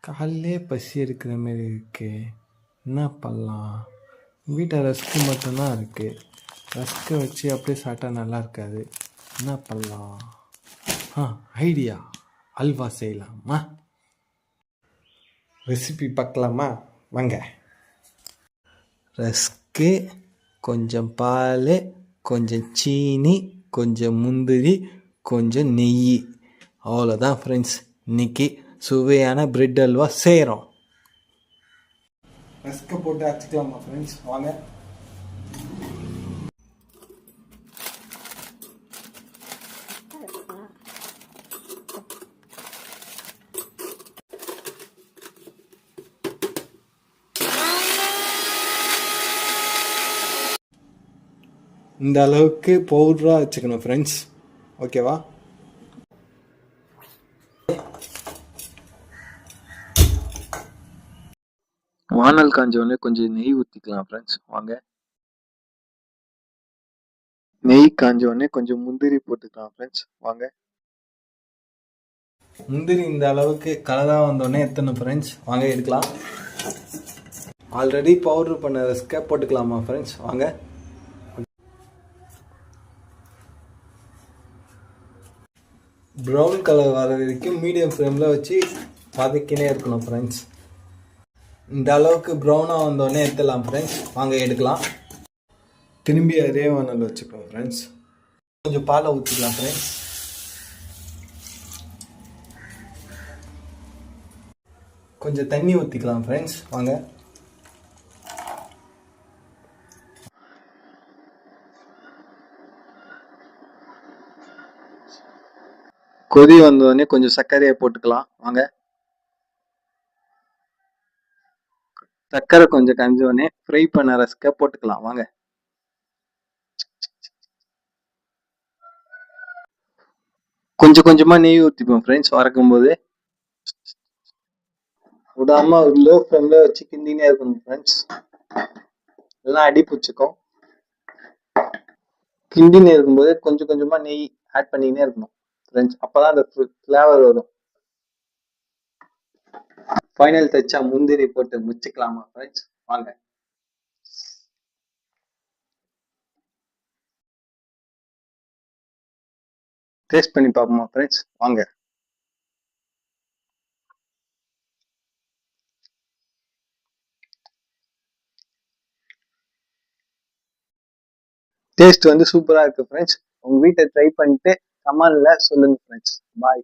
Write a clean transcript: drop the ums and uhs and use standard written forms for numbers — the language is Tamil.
காலையிலே பசி எடுக்கிற மாரி இருக்கு. என்ன பண்ணலாம்? வீட்டில் ரஸ்க்கு மட்டும்தான் இருக்கு. ரஸ்க்கை வச்சு அப்படியே சாப்பிட்டா நல்லா இருக்காது. என்ன பண்ணலாம்? ஐடியா! அல்வா செய்யலாமா? ரெசிபி பார்க்கலாமா? வாங்க. ரஸ்க்கு, கொஞ்சம் பால், கொஞ்சம் சீனி, கொஞ்சம் முந்திரி, கொஞ்சம் நெய். அவ்வளோதான் ஃப்ரெண்ட்ஸ். இன்னைக்கு சுவையான பிரெட் அல்வா செய்கிறோம். ரஸ்க்கை போட்டு அரைச்சிக்கலாமா ஃப்ரெண்ட்ஸ்? வாங்க. இந்த அளவுக்கு பவுடராக வச்சுக்கணும் ஃப்ரெண்ட்ஸ். ஓகேவா? வானல் காஞ்சோடனே கொஞ்சம் நெய் ஊற்றிக்கலாம் ஃப்ரெண்ட்ஸ். வாங்க. நெய் காஞ்சோடனே கொஞ்சம் முந்திரி போட்டுக்கலாம் ஃப்ரெண்ட்ஸ். வாங்க. முந்திரி இந்த அளவுக்கு கலராக வந்தோடனே எத்தனை ஃப்ரெண்ட்ஸ். வாங்க எடுக்கலாம். ஆல்ரெடி பவுடர் பண்ண ரஸ்க்கை போட்டுக்கலாமா ஃப்ரெண்ட்ஸ்? வாங்க. ப்ரௌன் கலர் வர வரைக்கும் மீடியம் ஃப்ளேமில் வச்சு வதக்கினே இருக்கணும் ஃப்ரெண்ட்ஸ். இந்த அளவுக்கு ப்ரௌனாக வந்தோடனே எடுத்துடலாம் ஃப்ரெண்ட்ஸ். வாங்க எடுக்கலாம். திரும்பி அதே வானல் வச்சுக்கலாம் ஃப்ரெண்ட்ஸ். கொஞ்சம் பாலை ஊற்றிக்கலாம் ஃப்ரெண்ட்ஸ். கொஞ்சம் தண்ணி ஊற்றிக்கலாம் ஃப்ரெண்ட்ஸ். வாங்க. கொதி வந்தோடனே கொஞ்சம் சர்க்கரையை போட்டுக்கலாம். வாங்க. சர்க்கரை கொஞ்சம் கஞ்சோடனே ஃப்ரை பண்ண ரஸ்க்கை போட்டுக்கலாம். வாங்க. கொஞ்சம் கொஞ்சமா நெய் ஊற்றிப்போம் ஃப்ரெண்ட்ஸ். வறக்கும் போது விடாம லோ ஃப்ளேம்ல வச்சு கிண்டினே இருக்கணும் ஃப்ரெண்ட்ஸ். எல்லாம் அடி பிடிச்சிக்கும். கிண்டினே இருக்கும்போது கொஞ்சம் கொஞ்சமா நெய் ஆட் பண்ணினே இருக்கணும் ஃப்ரெண்ட்ஸ். அப்பதான் அந்த ஃப்ளேவர் வரும். ஃபைனல் டச்சா முந்திரி போட்டு முச்சிக்கலாமா ஃப்ரெண்ட்ஸ்? வாங்க. டேஸ்ட் பண்ணி பார்ப்போமா ஃப்ரெண்ட்ஸ்? வாங்க. டேஸ்ட் வந்து சூப்பரா இருக்கு ஃப்ரெண்ட்ஸ். உங்க வீட்டை ட்ரை பண்ணிட்டு கமெண்ட்ல சொல்லுங்க ஃப்ரெண்ட்ஸ். பாய்.